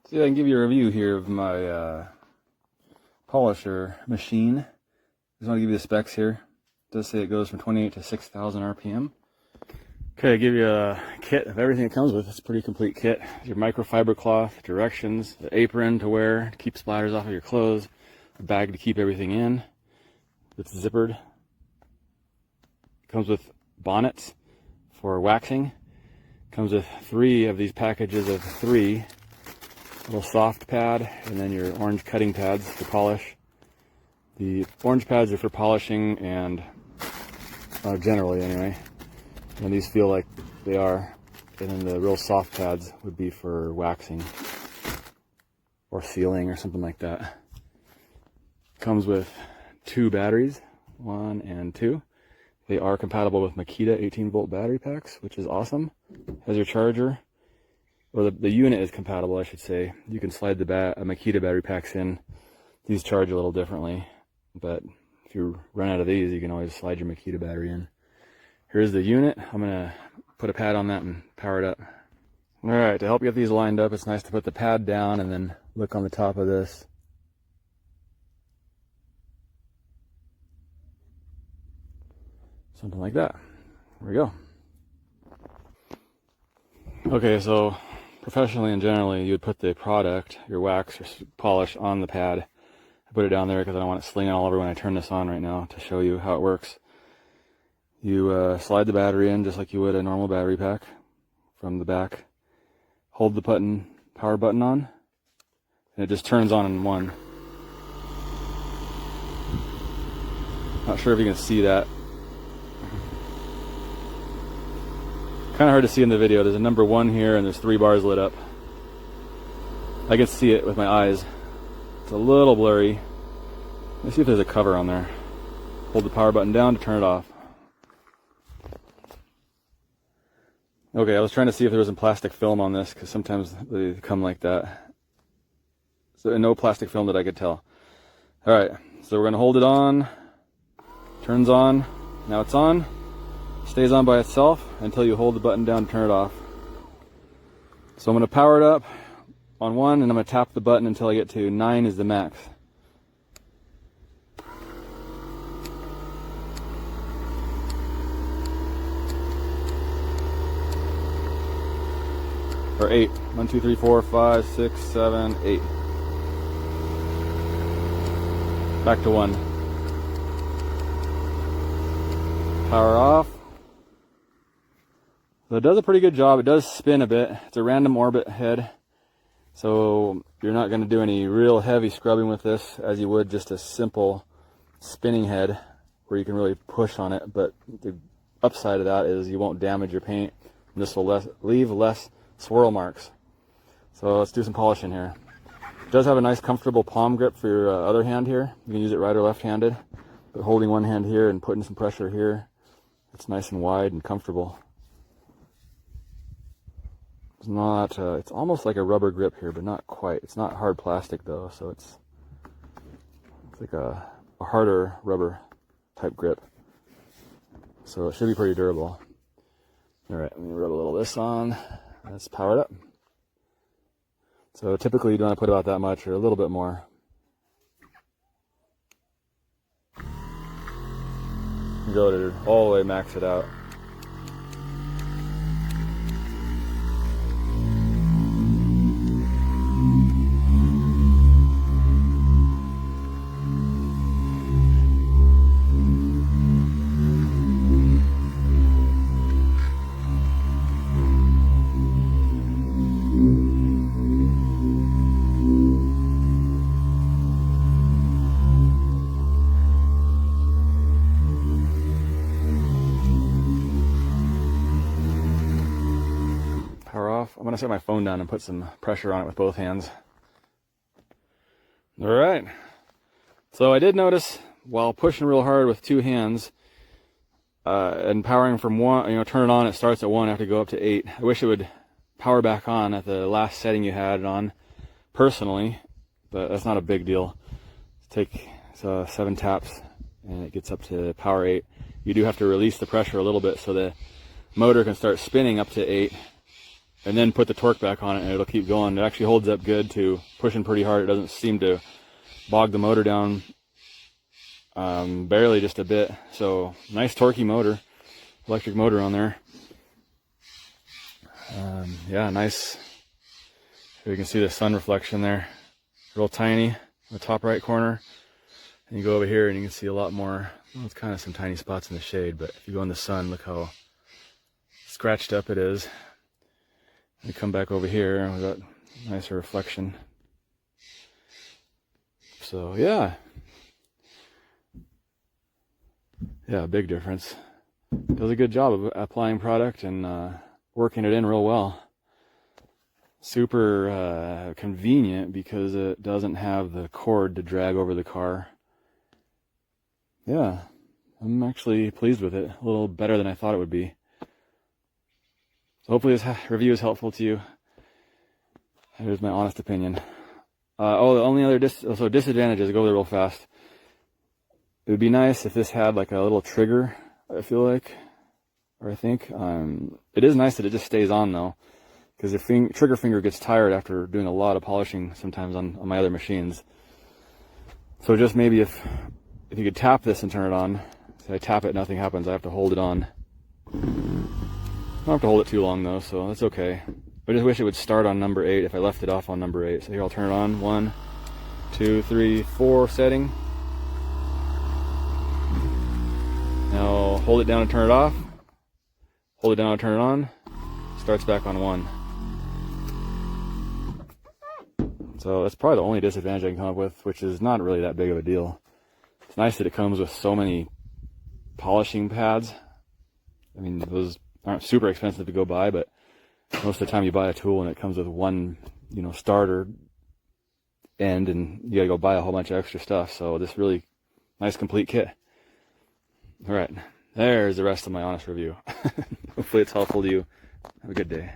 See, I can give you a review here of my polisher machine. Just want to give you the specs here. It does say it goes from 28 to 6,000 RPM. Okay, I give you a kit of everything it comes with. It's a pretty complete kit. Your microfiber cloth, directions, the apron to wear to keep splatters off of your clothes, a bag to keep everything in. It's zippered. It comes with bonnets for waxing. It comes with 3 of these packages of 3. Little soft pad, and then your orange cutting pads to polish. The orange pads are for polishing and generally anyway. And these feel like they are. And then the real soft pads would be for waxing or sealing or something like that. Comes with 2 batteries, 1 and 2. They are compatible with Makita 18-volt battery packs, which is awesome. Has your charger. Well, the unit is compatible, I should say. You can slide the Makita battery packs in. These charge a little differently, but if you run out of these, you can always slide your Makita battery in. Here's the unit. I'm gonna put a pad on that and power it up. All right, to help get these lined up, it's nice to put the pad down and then look on the top of this. Something like that. There we go. Okay, so professionally and generally, you would put the product, your wax or polish, on the pad. I put it down there because I don't want it slinging all over when I turn this on right now to show you how it works. You slide the battery in just like you would a normal battery pack from the back. Hold the button, power button on, and it just turns on in one. Not sure if you can see that. Kind of hard to see in the video. There's a number 1 here and there's 3 bars lit up. I can see it with my eyes. It's a little blurry. Let's see if there's a cover on there. Hold the power button down to turn it off. Okay, I was trying to see if there was some plastic film on this because sometimes they come like that. So no plastic film that I could tell. Alright, so we're going to hold it on. Turns on. Now it's on. Stays on by itself until you hold the button down to turn it off. So I'm going to power it up on 1 and I'm going to tap the button until I get to 9 is the max. Or 8. 1, 2, 3, 4, 5, 6, 7, 8. Back to 1. Power off. So it does a pretty good job. It does spin a bit. It's a random orbit head. So you're not going to do any real heavy scrubbing with this as you would just a simple spinning head where you can really push on it. But the upside of that is you won't damage your paint. And this will leave less swirl marks. So let's do some polishing here. It does have a nice comfortable palm grip for your other hand here. You can use it right or left-handed. But holding one hand here and putting some pressure here, it's nice and wide and comfortable. It's not, it's almost like a rubber grip here, but not quite. It's not hard plastic though, so it's like a harder rubber type grip. So it should be pretty durable. All right, let me rub a little of this on. Let's power it up. So typically you don't want to put about that much or a little bit more. You go to all the way max it out. I'm going to set my phone down and put some pressure on it with both hands. All right. So I did notice while pushing real hard with 2 hands and powering from 1, turn it on, it starts at 1, I have to go up to 8. I wish it would power back on at the last setting you had it on personally, but that's not a big deal. Take 7 taps and it gets up to power 8. You do have to release the pressure a little bit so the motor can start spinning up to 8. and then put the torque back on it, and it'll keep going. It actually holds up good to pushing pretty hard. It doesn't seem to bog the motor down, barely, just a bit. So nice torquey motor, electric motor on there. Yeah, nice. Here you can see the sun reflection there, real tiny in the top right corner. And you go over here and you can see a lot more. Well, it's kind of some tiny spots in the shade, but if you go in the sun, look how scratched up it is. We come back over here and we've got nicer reflection. So yeah, big difference. Does a good job of applying product and working it in real well. Super convenient because it doesn't have the cord to drag over the car. Yeah, I'm actually pleased with it. A little better than I thought it would be. So hopefully this review is helpful to you. Here's my honest opinion. Oh, the only other disadvantages, go there real fast. It would be nice if this had like a little trigger, I feel like, or I think. It is nice that it just stays on though, because the trigger finger gets tired after doing a lot of polishing sometimes on my other machines. So just maybe if you could tap this and turn it on. Say I tap it, nothing happens. I have to hold it on. I don't have to hold it too long though, so that's okay. I just wish it would start on number 8 if I left it off on number 8. So here, I'll turn it on. 1, 2, 3, 4 setting. Now hold it down and turn it off. Hold it down and turn it on. Starts back on 1. So that's probably the only disadvantage I can come up with, which is not really that big of a deal. It's nice that it comes with so many polishing pads. I mean, those aren't super expensive to go buy, but most of the time you buy a tool and it comes with one, starter end, and you gotta go buy a whole bunch of extra stuff. So this really nice complete kit. All right, there's the rest of my honest review. Hopefully it's helpful to you. Have a good day.